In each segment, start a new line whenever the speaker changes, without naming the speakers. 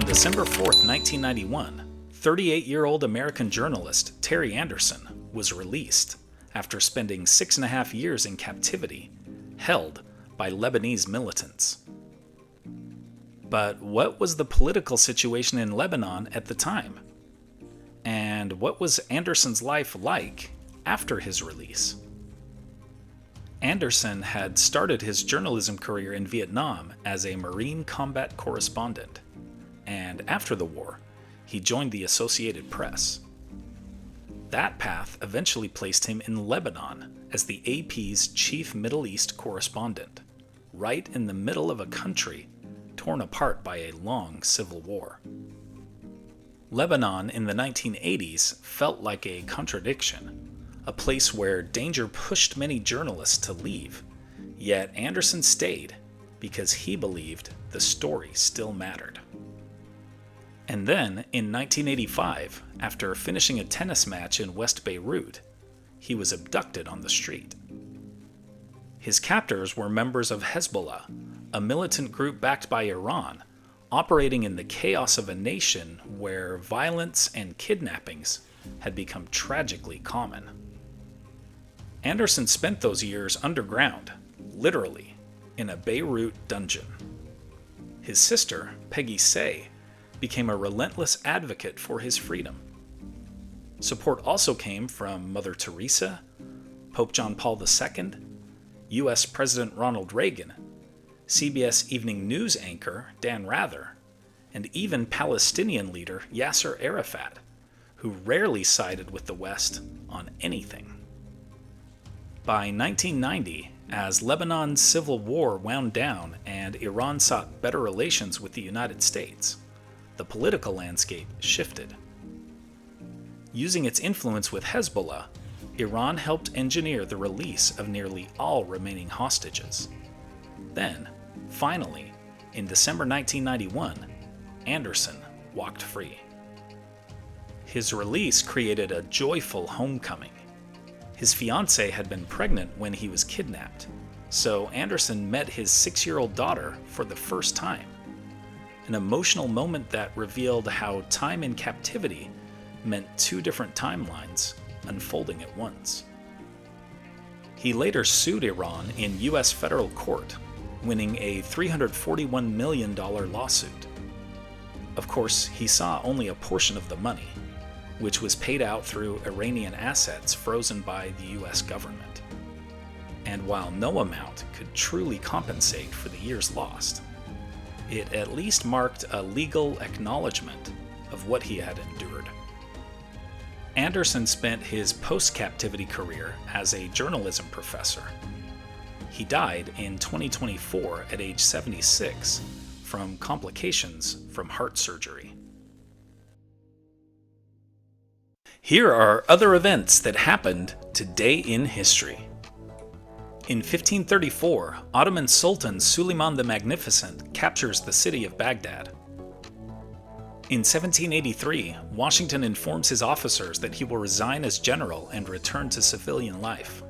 December 4th, 1991, 38-year-old American journalist Terry Anderson was released after spending 6.5 years in captivity, held by Lebanese militants. But what was the political situation in Lebanon at the time? And what was Anderson's life like after his release? Anderson had started his journalism career in Vietnam as a Marine combat correspondent, and after the war, he joined the Associated Press. That path eventually placed him in Lebanon as the AP's chief Middle East correspondent, right in the middle of a country torn apart by a long civil war. Lebanon in the 1980s felt like a contradiction, a place where danger pushed many journalists to leave, yet Anderson stayed because he believed the story still mattered. And then, in 1985, after finishing a tennis match in West Beirut, he was abducted on the street. His captors were members of Hezbollah, a militant group backed by Iran, operating in the chaos of a nation where violence and kidnappings had become tragically common. Anderson spent those years underground, literally, in a Beirut dungeon. His sister, Peggy Say, became a relentless advocate for his freedom. Support also came from Mother Teresa, Pope John Paul II, U.S. President Ronald Reagan, CBS Evening News anchor Dan Rather, and even Palestinian leader Yasser Arafat, who rarely sided with the West on anything. By 1990, as Lebanon's civil war wound down and Iran sought better relations with the United States, the political landscape shifted. Using its influence with Hezbollah, Iran helped engineer the release of nearly all remaining hostages. Then, finally, in December 1991, Anderson walked free. His release created a joyful homecoming. His fiancée had been pregnant when he was kidnapped, so Anderson met his 6-year-old daughter for the first time. An emotional moment that revealed how time in captivity meant two different timelines unfolding at once. He later sued Iran in U.S. federal court, winning a $341 million lawsuit. Of course, he saw only a portion of the money, which was paid out through Iranian assets frozen by the U.S. government. And while no amount could truly compensate for the years lost, it at least marked a legal acknowledgement of what he had endured. Anderson spent his post-captivity career as a journalism professor. He died in 2024 at age 76 from complications from heart surgery. Here are other events that happened today in history. In 1534, Ottoman Sultan Suleiman the Magnificent captures the city of Baghdad. In 1783, Washington informs his officers that he will resign as general and return to civilian life.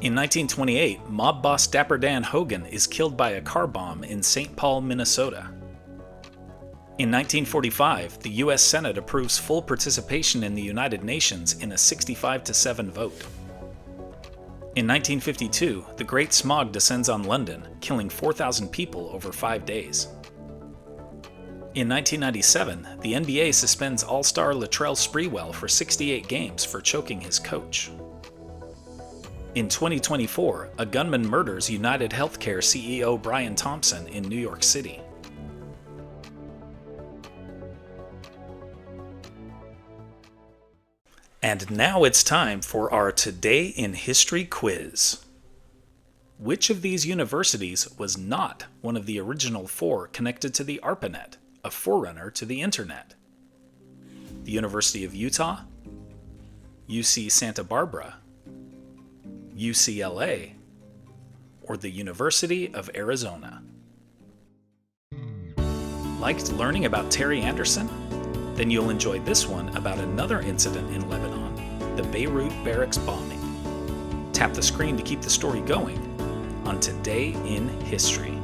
In 1928, mob boss Dapper Dan Hogan is killed by a car bomb in St. Paul, Minnesota. In 1945, the U.S. Senate approves full participation in the United Nations in a 65-7 vote. In 1952, the Great Smog descends on London, killing 4,000 people over 5 days. In 1997, the NBA suspends All-Star Latrell Sprewell for 68 games for choking his coach. In 2024, a gunman murders United Healthcare CEO Brian Thompson in New York City. And now it's time for our Today in History quiz. Which of these universities was not one of the original 4 connected to the ARPANET, a forerunner to the Internet? The University of Utah, UC Santa Barbara, UCLA, or the University of Arizona? Liked learning about Terry Anderson? Then you'll enjoy this one about another incident in Lebanon, the Beirut barracks bombing. Tap the screen to keep the story going on Today in History.